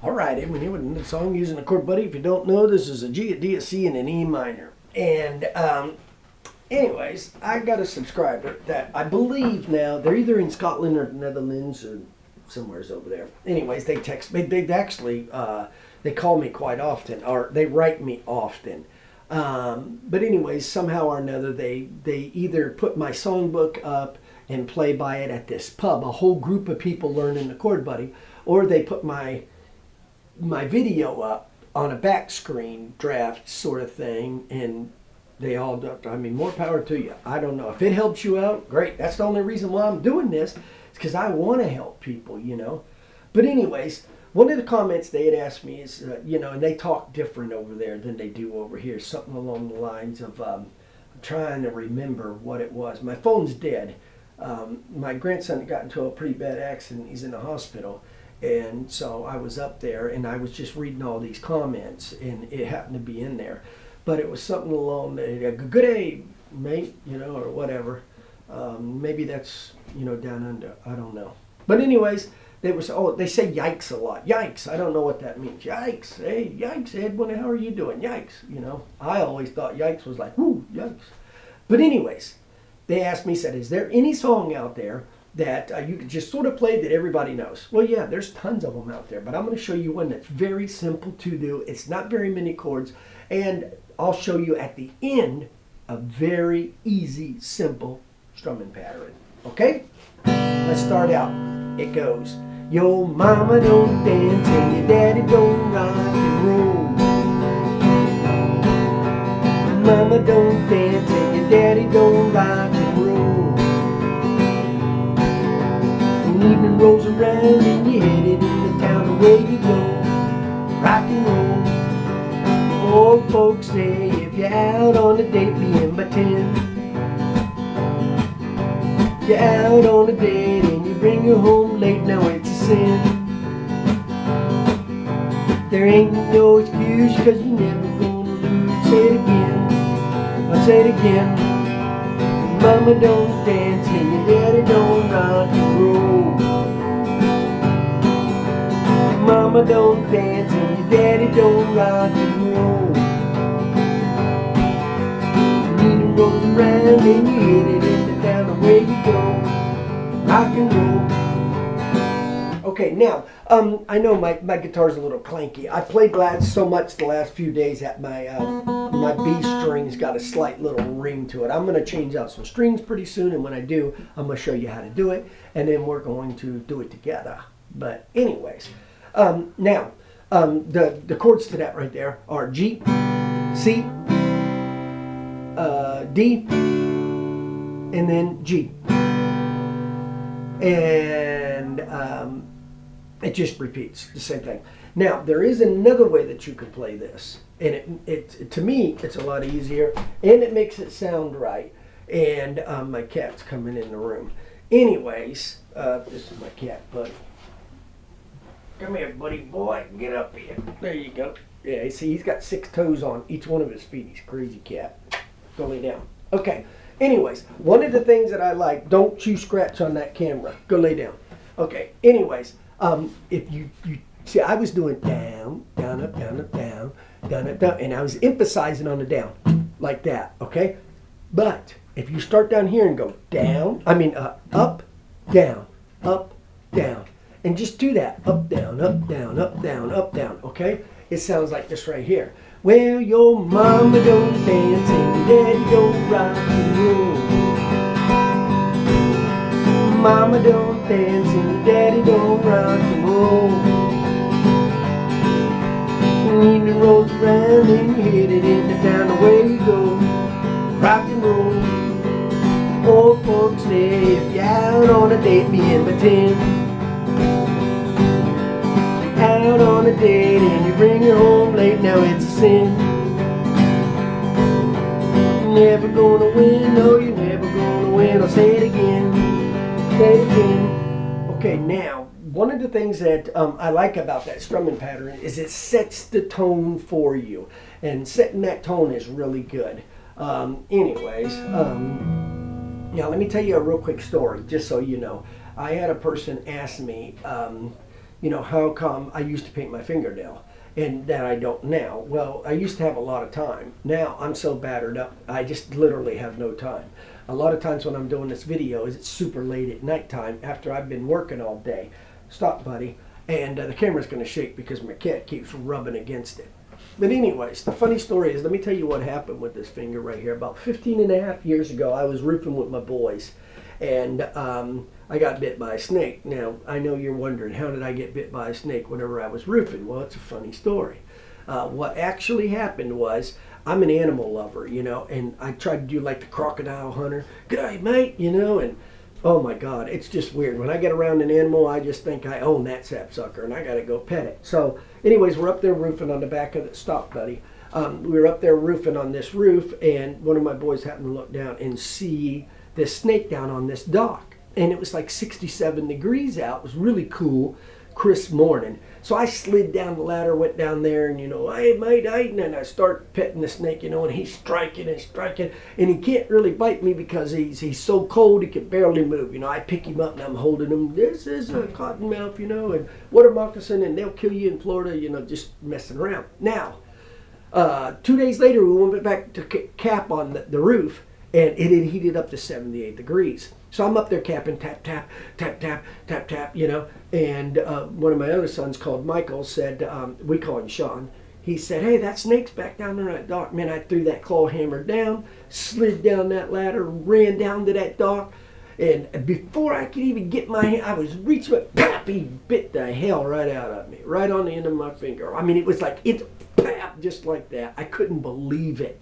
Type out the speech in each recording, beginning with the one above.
All right, Edwin here with another song using a chord buddy. If you don't know, this is a G, a D, a C, and an E minor. And anyways, I got a subscriber that I believe now they're either in Scotland or the Netherlands or somewhere's over there. Anyways, they text me. They actually they call me quite often, or they write me often. But anyways, somehow or another, they either put my songbook up and play by it at this pub, a whole group of people learning the chord buddy, or they put my video up on a back screen draft sort of thing, and they all do. I mean, more power to you. I don't know if it helps you out. Great. That's the only reason why I'm doing this. It's because I want to help people, you know. But anyways, one of the comments they had asked me is, and they talk different over there than they do over here. Something along the lines of, I'm trying to remember what it was. My phone's dead. My grandson got into a pretty bad accident. He's in the hospital. And so I was up there and I was just reading all these comments, and it happened to be in there. But it was something along the, good day, mate, or whatever. Maybe that's, down under. I don't know. But anyways, they say yikes a lot. Yikes. I don't know what that means. Yikes. Hey, yikes, Edwin, how are you doing? Yikes. I always thought yikes was like, whoo, yikes. But anyways, they asked me, said, is there any song out there that you could just sort of play that everybody knows? Well, yeah, there's tons of them out there, but I'm going to show you one that's very simple to do. It's not very many chords, and I'll show you at the end a very easy, simple strumming pattern. Okay? Let's start out. It goes, your mama don't dance and your daddy don't rock and roll. Mama don't dance and your daddy don't rock and roll. Evening rolls around and you're headed into town, away you go, rock and roll. Old folks say if you're out on a date, begin by 10. You're out on a date and you bring her home late, now it's a sin. There ain't no excuse, cause you're never gonna lose. Say it again, I'll say it again. Mama don't dance and your daddy don't rock and roll. Mama don't dance and your daddy don't rock and roll. The evening rolls around and you hit it in the town, away you go, rock and roll. Okay, now, I know my guitar's a little clanky. I played so much the last few days that my B string's got a slight little ring to it. I'm going to change out some strings pretty soon, and when I do, I'm going to show you how to do it, and then we're going to do it together. But anyways, now, the chords to that right there are G, C, D, and then G. And it just repeats the same thing. Now, there is another way that you can play this, and it to me, it's a lot easier, and it makes it sound right. And my cat's coming in the room. Anyways, this is my cat, buddy. Come here, buddy boy. Get up here. There you go. Yeah, see, he's got 6 toes on each one of his feet. He's a crazy cat. Go lay down. Okay. Anyways, one of the things that I like, don't you scratch on that camera. Go lay down. Okay. Anyways, if you see, I was doing down, down, up, down, up, down, down, up, down, and I was emphasizing on the down, like that. Okay. But if you start down here and go down, up, down, and just do that, up, down, up, down, up, down, up, down. Okay. It sounds like this right here. Well, your mama don't dance and your daddy don't rock and roll. Mama don't dance and your daddy don't rock and roll. When evening rolls around and you hit it in the town, away you go, rock and roll. Old folks say if you're out on a date, begin by 10. Out on a date and you bring her home late, now it's a sin. You're never gonna win, no, you're never gonna win. I'll say it again, say it again. Okay, now, one of the things that I like about that strumming pattern is it sets the tone for you. And setting that tone is really good. Anyways, let me tell you a real quick story, just so you know. I had a person ask me, how come I used to paint my fingernail and that I don't now? Well, I used to have a lot of time. Now I'm so battered up, I just literally have no time. A lot of times when I'm doing this video is it's super late at nighttime after I've been working all day. Stop, buddy. And the camera's going to shake because my cat keeps rubbing against it. But anyways, the funny story is, let me tell you what happened with this finger right here. About 15 and a half years ago, I was roofing with my boys, and I got bit by a snake. Now, I know you're wondering, how did I get bit by a snake whenever I was roofing? Well, it's a funny story. What actually happened was, I'm an animal lover, and I tried to do like the crocodile hunter. G'day, mate, and oh my God, it's just weird. When I get around an animal, I just think I own that sapsucker and I gotta go pet it. So anyways, we're up there roofing on the back of the stop, buddy. We were up there roofing on this roof, and one of my boys happened to look down and see this snake down on this dock. And it was like 67 degrees out. It was really cool, crisp morning. So I slid down the ladder, went down there, and hey mate, and I start petting the snake, and he's striking and striking, and he can't really bite me because he's so cold he can barely move. I pick him up and I'm holding him. This is a cottonmouth, and water moccasin, and they'll kill you in Florida, just messing around. Now, 2 days later, we went back to cap on the roof, and it had heated up to 78 degrees. So I'm up there capping, tap, tap, tap, tap, tap, tap, and one of my other sons called Michael said, we call him Sean, he said, hey, that snake's back down there at dock. Man, I threw that claw hammer down, slid down that ladder, ran down to that dock, and before I could even get my hand, I was reaching, but pap, he bit the hell right out of me, right on the end of my finger. I mean, it was like, pap, just like that. I couldn't believe it.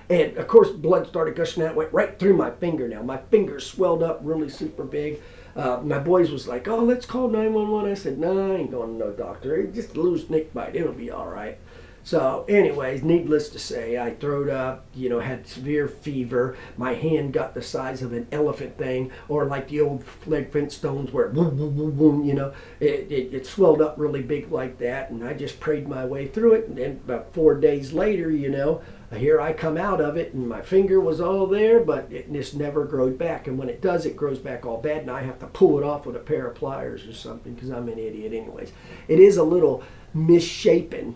And of course, blood started gushing out, went right through my fingernail. My finger swelled up really super big. My boys was like, oh, let's call 911. I said, no, I ain't going to no doctor. It's just a little snake bite. It'll be all right. So anyways, needless to say, I throwed up, had severe fever. My hand got the size of an elephant thing, or like the old Fred Flintstones where boom, boom, boom, boom, it swelled up really big like that. And I just prayed my way through it. And then about 4 days later, here I come out of it, and my finger was all there, but it just never grows back. And when it does, it grows back all bad, and I have to pull it off with a pair of pliers or something because I'm an idiot anyways. It is a little misshapen,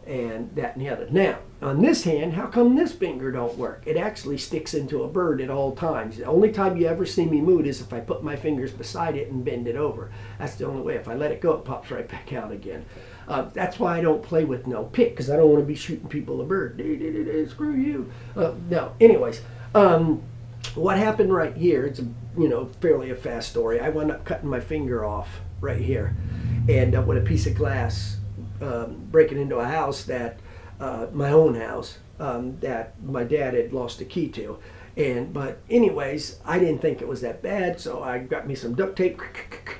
and that and the other. Now, on this hand, how come this finger don't work? It actually sticks into a bird at all times. The only time you ever see me move is if I put my fingers beside it and bend it over. That's the only way. If I let it go, it pops right back out again. That's why I don't play with no pick, because I don't want to be shooting people a bird. Screw you. No, anyways, what happened right here, it's fairly a fast story. I wound up cutting my finger off right here, and with a piece of glass, breaking into a house that, my own house, that my dad had lost the key to. But anyways, I didn't think it was that bad, so I got me some duct tape,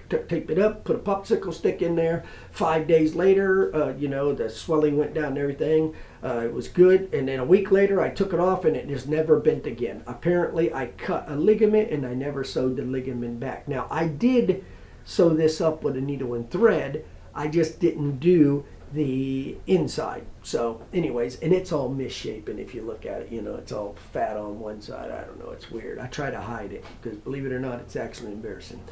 taped it up, put a popsicle stick in there. 5 days later, the swelling went down and everything. It was good. And then a week later, I took it off, and it just never bent again. Apparently, I cut a ligament, and I never sewed the ligament back. Now, I did sew this up with a needle and thread. I just didn't do the inside. So anyways, and it's all misshapen if you look at it, it's all fat on one side. I don't know, it's weird. I try to hide it because, believe it or not, it's actually embarrassing.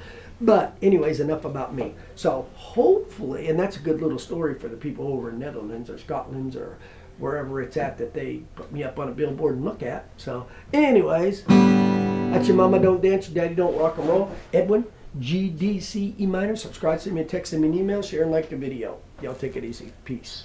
But anyways, enough about me. So hopefully, and that's a good little story for the people over in Netherlands or Scotland or wherever it's at that they put me up on a billboard and look at. So anyways, that's your mama don't dance, your daddy don't rock and roll. Edwin, G, D, C, E minor. Subscribe, send me a text, send me an email, share and like the video. Y'all take it easy. Peace.